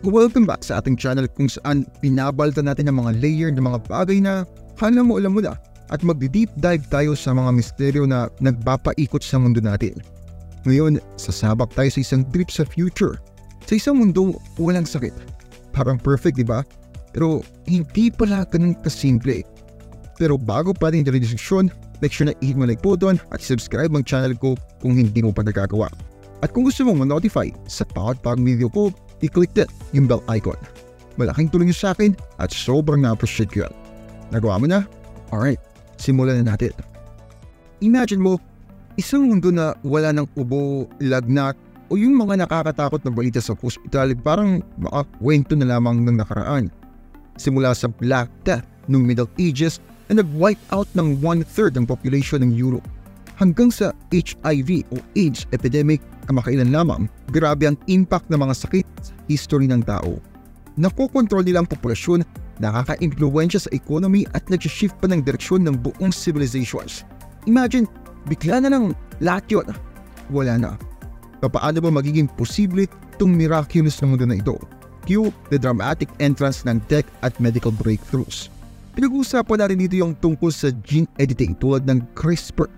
Welcome back sa ating channel kung saan pinabalta natin ang mga layer ng mga bagay na alam mo na at magdi-deep dive tayo sa mga misteryo na nagpapaikot sa mundo natin. Ngayon, sasabak tayo sa isang trip sa future, sa isang mundong walang sakit. Parang perfect, di ba? Pero hindi pala ganun kasimple. Pero bago pa rin introduction, make sure na i-hit mo like button at subscribe ang channel ko kung hindi mo pa nagagawa. At kung gusto mong ma-notify sa bawat video ko, i-click din yung bell icon. Malaking tulong yun sa akin at sobrang na-appreciate ko yan. Nagawa mo na? Alright, simulan na natin. Imagine mo, isang mundo na wala ng ubo, lagnat, o yung mga nakakatakot na balita sa hospital parang makakwento na lamang ng nakaraan. Simula sa Black Death noong Middle Ages na nag-wipe out ng 1/3 ng population ng Europe hanggang sa HIV o AIDS epidemic kamakailan lamang, grabe ang impact ng mga sakit sa history ng tao. Nakokontrol nila ang populasyon, nakaka-impluwensya sa economy at nag-shift pa ng direksyon ng buong civilizations. Imagine, bigla na lang lahat yun. Wala na. Paano ba magiging posible itong miraculous na mundo na ito? Cue the dramatic entrance ng tech at medical breakthroughs. Pinag-uusapan natin dito yung tungkol sa gene editing tulad ng CRISPR,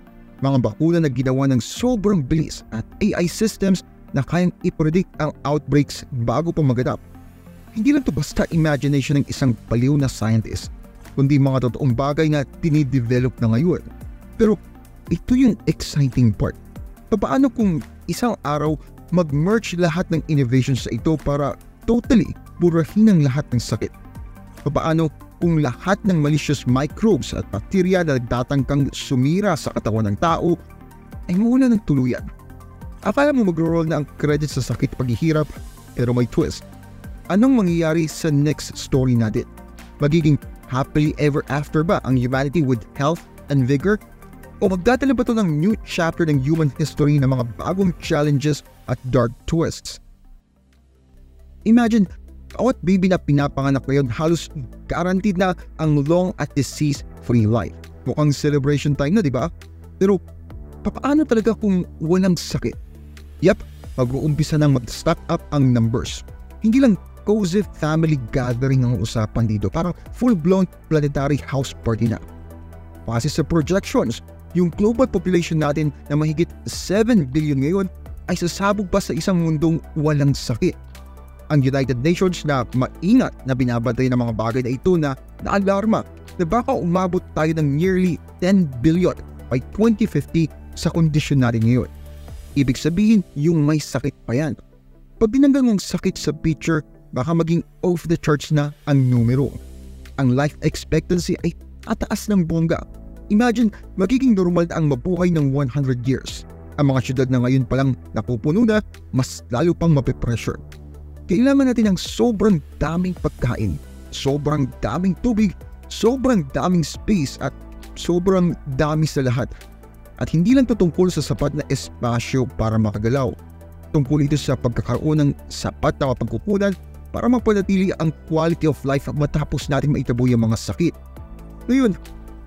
mga bakuna na ginawa ng sobrang bilis at AI systems na kayang i-predict ang outbreaks bago pa maganap. Hindi lang to basta imagination ng isang baliw na scientist, kundi mga totoong bagay na tinidevelop na ngayon. Pero ito yung exciting part. Paano kung isang araw mag-merge lahat ng innovations sa ito para totally burahin ang lahat ng sakit? Paano kung lahat ng malicious microbes at bacteria na nagtatangkang sumira sa katawan ng tao ay mawala ng tuluyan? Akala mo mag-roll na ang credit sa sakit paghihirap, pero may twist. Anong mangyayari sa next story natin? Magiging happily ever after ba ang humanity with health and vigor? O magdadala ba ito ng new chapter ng human history ng mga bagong challenges at dark twists? Imagine, bawat baby na pinapanganak ngayon halos guaranteed na ang long at disease-free life. Mukhang celebration time na, di ba? Pero paano talaga kung walang sakit? Yep, mag-uumpisa nang mag-stack up ang numbers. Hindi lang cozy family gathering ang usapan dito, parang full-blown planetary house party na. Base sa projections, yung global population natin na mahigit 7 billion ngayon ay sasabog pa sa isang mundong walang sakit. Ang United Nations na maingat na binabantay ng mga bagay na ito na naalarma na baka umabot tayo ng nearly 10 billion by 2050 sa kondisyon natin ngayon. Ibig sabihin, yung may sakit pa yan. Pag binanggang mong sakit sa picture, baka maging off the charts na ang numero. Ang life expectancy ay tataas ng bongga. Imagine, magiging normal na ang mabuhay ng 100 years. Ang mga syudad na ngayon palang napupuno na, mas lalo pang mapipressure. Kailangan natin ng sobrang daming pagkain, sobrang daming tubig, sobrang daming space at sobrang dami sa lahat. At hindi lang ito tungkol sa sapat na espasyo para makagalaw. Tungkol ito sa pagkakaroon ng sapat na mapagkukunan para mapanatili ang quality of life at matapos natin maitaboy ang mga sakit. Ngayon,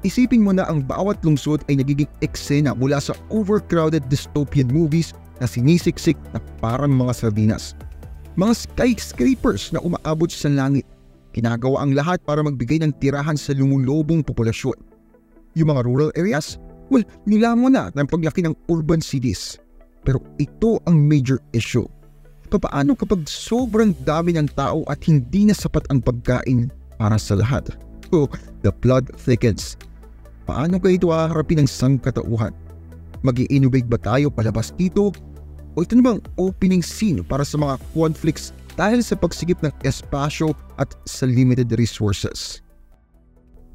isipin mo na ang bawat lungsod ay nagiging eksena mula sa overcrowded dystopian movies na sinisiksik na parang mga sardinas. Mga skyscrapers na umaabot sa langit. Ginagawa ang lahat para magbigay ng tirahan sa lumulubong populasyon. Yung mga rural areas, well, nilamon na ng paglaki ng urban cities. Pero ito ang major issue. Paano kapag sobrang dami ng tao at hindi na sapat ang pagkain para sa lahat? So, the plot thickens. Paano kayo ito haharapin ng sangkatauhan? Mag-i-innovate ba tayo palabas dito? O ito na bang opening scene para sa mga conflicts dahil sa pagsigip ng espasyo at sa limited resources?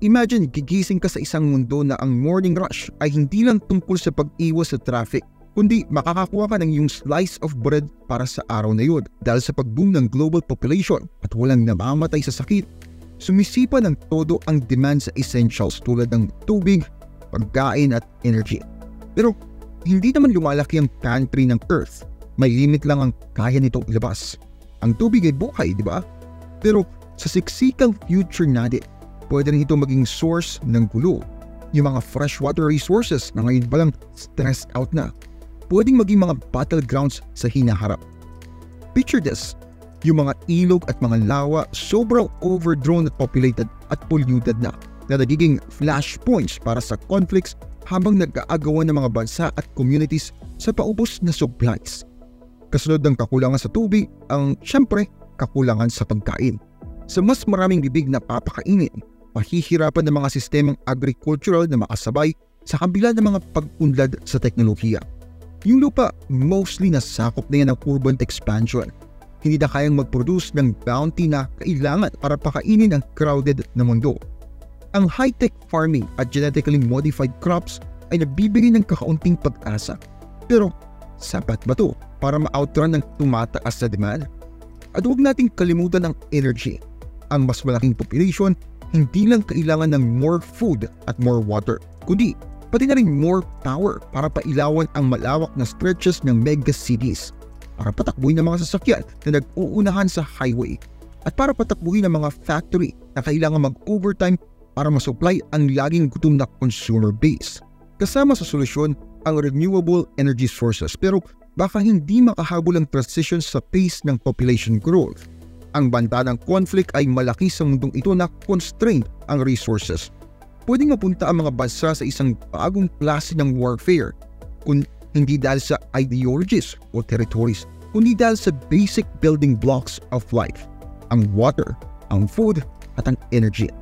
Imagine, gigising ka sa isang mundo na ang morning rush ay hindi lang tungkol sa pag-iwas sa traffic, kundi makakakuha ka ng yung slice of bread para sa araw na yun. Dahil sa pag-boom ng global population at walang namamatay sa sakit, sumisipa ng todo ang demand sa essentials tulad ng tubig, pagkain at energy. Pero hindi naman lumalaki ang pantry ng Earth. May limit lang ang kaya nitong ilabas. Ang tubig ay buhay, di ba? Pero sa siksikang future natin, pwede rin ito maging source ng gulo. Yung mga freshwater resources na ngayon palang stressed out na, pwedeng maging mga battlegrounds sa hinaharap. Picture this, Yung mga ilog at mga lawa sobrang overdrawn at populated at polluted na nagiging flashpoints para sa conflicts habang nag-aagawan ng mga bansa at communities sa paubos na supplies. Kasunod ng kakulangan sa tubig ang syempre kakulangan sa pagkain. Sa mas maraming bibig na papakainin, mahihirapan ng mga sistemang agricultural na makasabay sa kabila ng mga pag-unlad sa teknolohiya. Yung lupa mostly nasakop na yan ng urban expansion. Hindi na kayang mag-produce ng bounty na kailangan para pakainin ang crowded na mundo. Ang high-tech farming at genetically modified crops ay nabibigay ng kakaunting pag-asa. Pero sapat ba to para ma-outrun ng tumataas na demand? At huwag nating kalimutan ang energy. Ang mas malaking population hindi lang kailangan ng more food at more water, kundi pati na rin more power para pailawan ang malawak na stretches ng mega cities, para patakbuhin ng mga sasakyan na nag-uunahan sa highway, at para patakbuhin ng mga factory na kailangan mag-overtime para masupply ang laging gutom na consumer base. Kasama sa solusyon ang renewable energy sources, pero baka hindi makahabol ang transition sa pace ng population growth. Ang banta ng conflict ay malaki sa mundong ito na constrained ang resources. Pwedeng mapunta ang mga bansa sa isang bagong klase ng warfare, kung hindi dahil sa ideologies o territories, kundi dahil sa basic building blocks of life, ang water, ang food, at ang energy.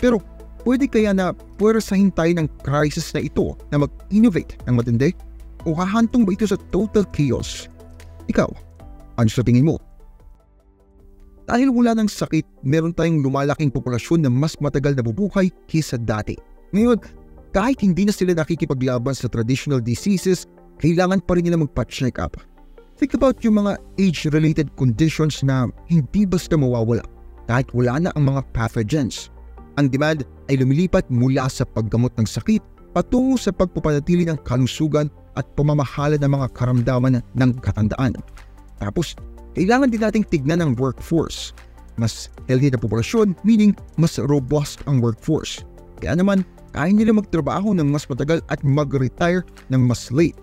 Pero pwede kaya na puwersahin tayo ng crisis na ito na mag-innovate ng matindi? O hahantong ba ito sa total chaos? Ikaw, ano sa tingin mo? Dahil wala ng sakit, meron tayong lumalaking populasyon na mas matagal na bubuhay kaysa dati. Ngayon, kahit hindi na sila nakikipaglaban sa traditional diseases, kailangan pa rin nila magpa-check up. Think about yung mga age-related conditions na hindi basta mawawala kahit wala na ang mga pathogens. Ang demand ay lumilipat mula sa paggamot ng sakit patungo sa pagpapanatili ng kalusugan at pamamahala ng mga karamdaman ng katandaan. Tapos, kailangan din nating tignan ang workforce. Mas healthy na populasyon, meaning mas robust ang workforce. Kaya naman, kaya nila magtrabaho ng mas matagal at mag-retire ng mas late.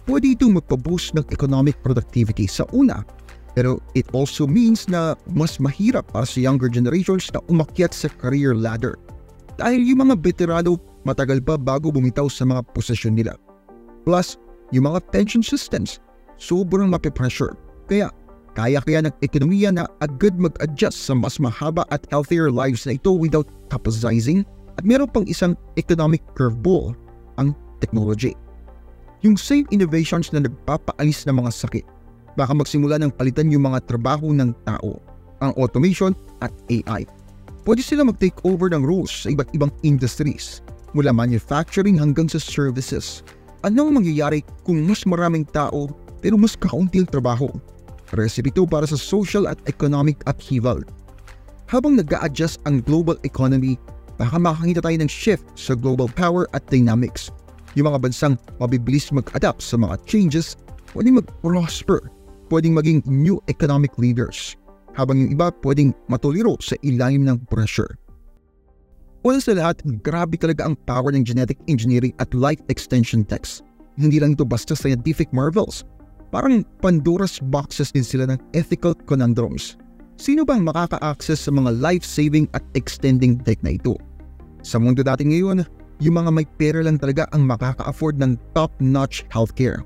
Pwede itong magpa-boost ng economic productivity sa una, pero it also means na mas mahirap para sa younger generations na umakyat sa career ladder. Dahil yung mga veterano matagal pa bago bumitaw sa mga posisyon nila. Plus, yung mga pension systems, sobrang mapipressure. Kaya ng ekonomiya na agad mag-adjust sa mas mahaba at healthier lives na ito without capsizing. At meron pang isang economic curveball, ang technology. Yung same innovations na nagpapaalis ng mga sakit, baka magsimula ng palitan yung mga trabaho ng tao, ang automation at AI. Pwede sila mag-take over ng roles sa iba't ibang industries, mula manufacturing hanggang sa services. Anong mangyayari kung mas maraming tao pero mas kaunti ang trabaho? Recipe ito para sa social at economic upheaval. Habang nag-a-adjust ang global economy, baka makakita tayo ng shift sa global power at dynamics. Yung mga bansang mabibilis mag-adapt sa mga changes, pwedeng mag-prosper, pwedeng maging new economic leaders, habang yung iba pwedeng matuliro sa ilalim ng pressure. Una sa lahat, grabe talaga ang power ng genetic engineering at life extension techs. Hindi lang ito basta scientific marvels. Parang Pandora's boxes din sila ng ethical conundrums. Sino bang makaka-access sa mga life-saving at extending tech na ito? Sa mundo natin ngayon, yung mga may pera lang talaga ang makaka-afford ng top-notch healthcare.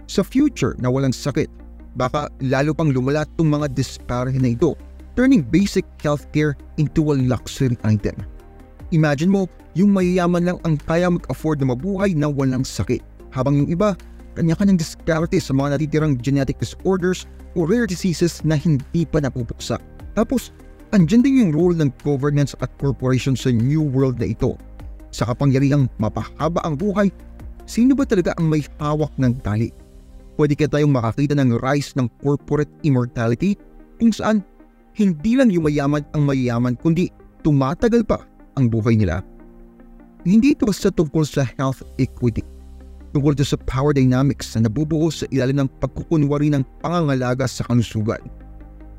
Sa future na walang sakit, baka lalo pang lumala itong mga disparity na ito, turning basic healthcare into a luxury item. Imagine mo, yung mayayaman lang ang kaya mag-afford na mabuhay na walang sakit, habang yung iba, kanya-kanyang disparity sa mga natitirang genetic disorders o rare diseases na hindi pa napupuksa. Tapos, andyan din yung role ng governance at corporation sa new world na ito. Sa kapangyarihang mapahaba ang buhay, sino ba talaga ang may hawak ng tali? Pwede kaya tayong makakita ng rise ng corporate immortality kung saan hindi lang yung mayaman ang mayayaman kundi tumatagal pa ang buhay nila. Hindi ito basta tungkol sa health equity. Tungkol ito sa power dynamics na nabubuo sa ilalim ng pagkukunwari ng pangangalaga sa kalusugan.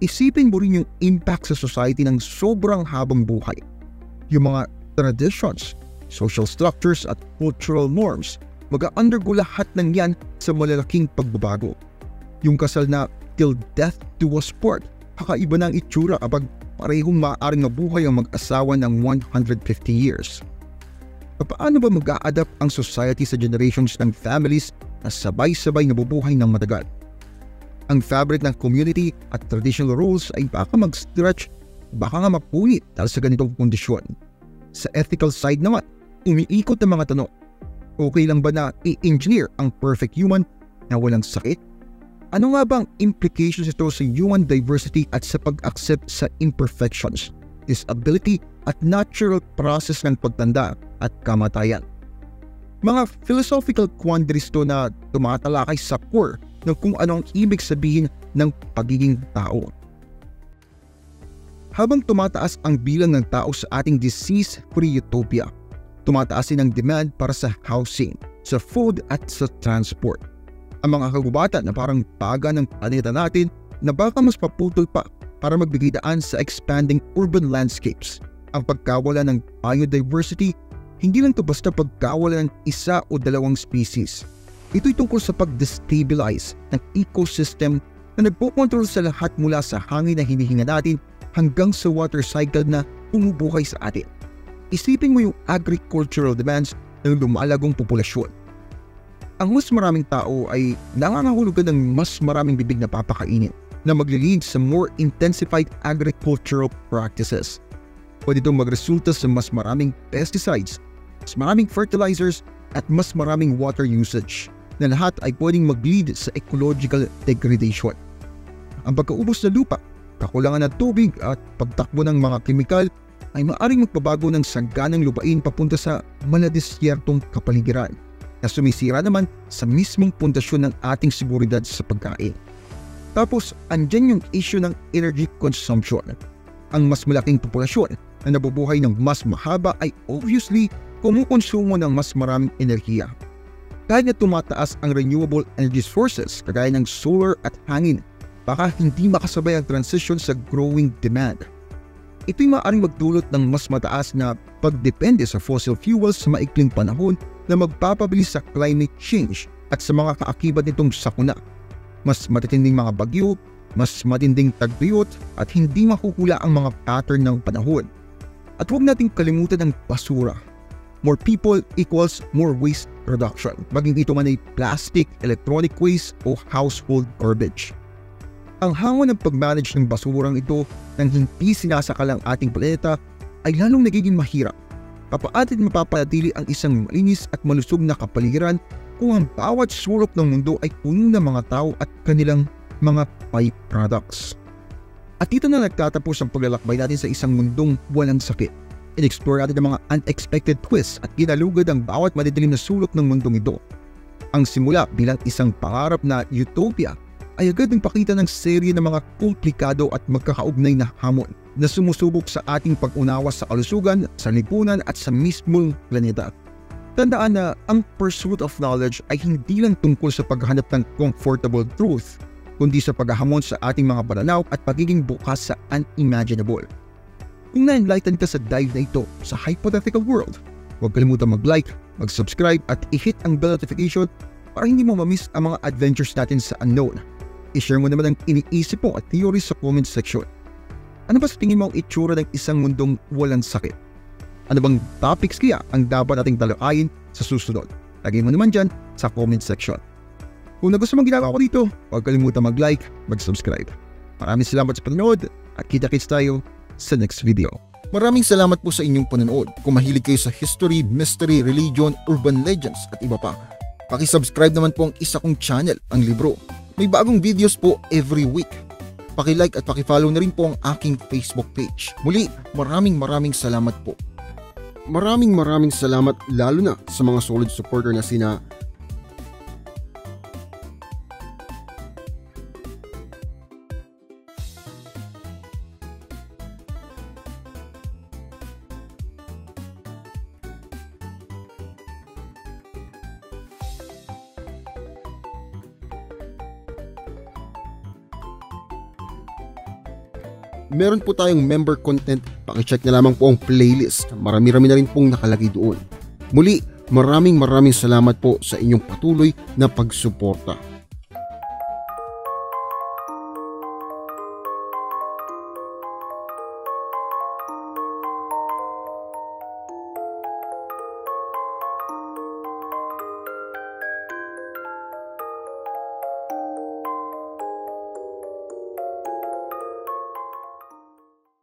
Isipin mo rin yung impact sa society ng sobrang habang buhay. Yung mga traditions, social structures at cultural norms, mag-undergo lahat ng yan sa malalaking pagbabago. Yung kasal na till death do us part, napakaiba na ang itsura kapag parehong maaaring mabuhay ang mag-asawa ng 150 years. Paano ba mag-a-adapt ang society sa generations ng families na sabay-sabay nabubuhay ng matagal? Ang fabric ng community at traditional rules ay baka mag-stretch, baka nga mapunit dahil sa ganitong kondisyon. Sa ethical side naman, umiikot ang mga tanong. Okay lang ba na i-engineer ang perfect human na walang sakit? Ano nga bang implications ito sa human diversity at sa pag-accept sa imperfections, disability at natural process ng pagtanda at kamatayan? Mga philosophical quandaries to na tumatalakay sa core ng kung ano ang ibig sabihin ng pagiging tao. Habang tumataas ang bilang ng tao sa ating disease-free utopia, tumataas din ang demand para sa housing, sa food at sa transport. Ang mga kagubatan na parang paga ng planeta natin na baka mas paputol pa para magbigay daan sa expanding urban landscapes. Ang pagkawala ng biodiversity, hindi lang ito basta pagkawala ng isa o dalawang species. Ito'y tungkol sa pag-destabilize ng ecosystem na nagpokontrol sa lahat mula sa hangin na hinihinga natin hanggang sa water cycle na umubuhay sa atin. Isipin mo yung agricultural demands ng lumalagong populasyon. Ang mas maraming tao ay nangangahulugan ng mas maraming bibig na papakainin na maglilid sa more intensified agricultural practices. Pwede itong magresulta sa mas maraming pesticides, mas maraming fertilizers at mas maraming water usage na lahat ay pwedeng mag-lead sa ecological degradation. Ang pagkaubos ng lupa, kakulangan ng tubig at pagtakbo ng mga kemikal ay maaaring magbabago ng sagganang lupain papunta sa maladesyertong kapaligiran na sumisira naman sa mismong pundasyon ng ating seguridad sa pagkain. Tapos, andyan yung issue ng energy consumption. Ang mas malaking populasyon na nabubuhay ng mas mahaba ay obviously kumukonsumo ng mas maraming enerhiya. Kahit na tumataas ang renewable energy sources kagaya ng solar at hangin, baka hindi makasabay ang transition sa growing demand. Ito'y maaaring magdulot ng mas mataas na pagdepende sa fossil fuels sa maikling panahon na magpapabilis sa climate change at sa mga kaakibat nitong sakuna. Mas matitinding mga bagyo, mas matinding tagtuyot at hindi makukula ang mga pattern ng panahon. At huwag nating kalimutan ang basura. More people equals more waste production, maging ito man ay plastic, electronic waste o household garbage. Ang hangon ng pag-manage ng basurang ito nang hindi sinasakal ang ating planeta ay lalong nagiging mahirap. Papaatin mapapanatili ang isang malinis at malusog na kapaligiran kung ang bawat sulok ng mundo ay puno ng mga tao at kanilang mga byproducts. At dito na nagtatapos ang paglalakbay natin sa isang mundong walang sakit. In-explore natin ang mga unexpected twists at ginalugad ang bawat madidilim na sulok ng mundong ito. Ang simula bilang isang pangarap na utopia ay agad nagpakita ng serye ng mga komplikado at magkakaugnay na hamon na sumusubok sa ating pag-unawa sa kalusugan, sa lipunan at sa mismong planeta. Tandaan na ang pursuit of knowledge ay hindi lang tungkol sa paghahanap ng comfortable truth, kundi sa paghahamon sa ating mga pananaw at pagiging bukas sa unimaginable. Kung na-enlighten ka sa dive na ito sa hypothetical world, huwag kalimutan mag-like, mag-subscribe at i-hit ang bell notification para hindi mo ma-miss ang mga adventures natin sa unknown. I-share mo naman ang iniisip mo at theories sa comment section. Ano ba sa tingin mo ang itsura ng isang mundong walang sakit? Ano bang topics kaya ang dapat nating talakayin sa susunod? Lagay mo naman dyan sa comment section. Kung nagustuhan mong ginagawa ko dito, huwag kalimutan mag-like, mag-subscribe. Maraming salamat sa panonood at kita-kits tayo sa next video. Maraming salamat po sa inyong panonood. Kung mahilig kayo sa history, mystery, religion, urban legends at iba pa, paki-subscribe naman po ang isa kong channel, ang Libro. May bagong videos po every week. Paki-like at paki-follow na rin po ang aking Facebook page. Muli, maraming salamat po. Maraming salamat lalo na sa mga solid supporter na sina meron po tayong member content, pakicheck na lamang po ang playlist. Marami-rami na rin pong nakalagay doon. Muli, maraming salamat po sa inyong patuloy na pagsuporta.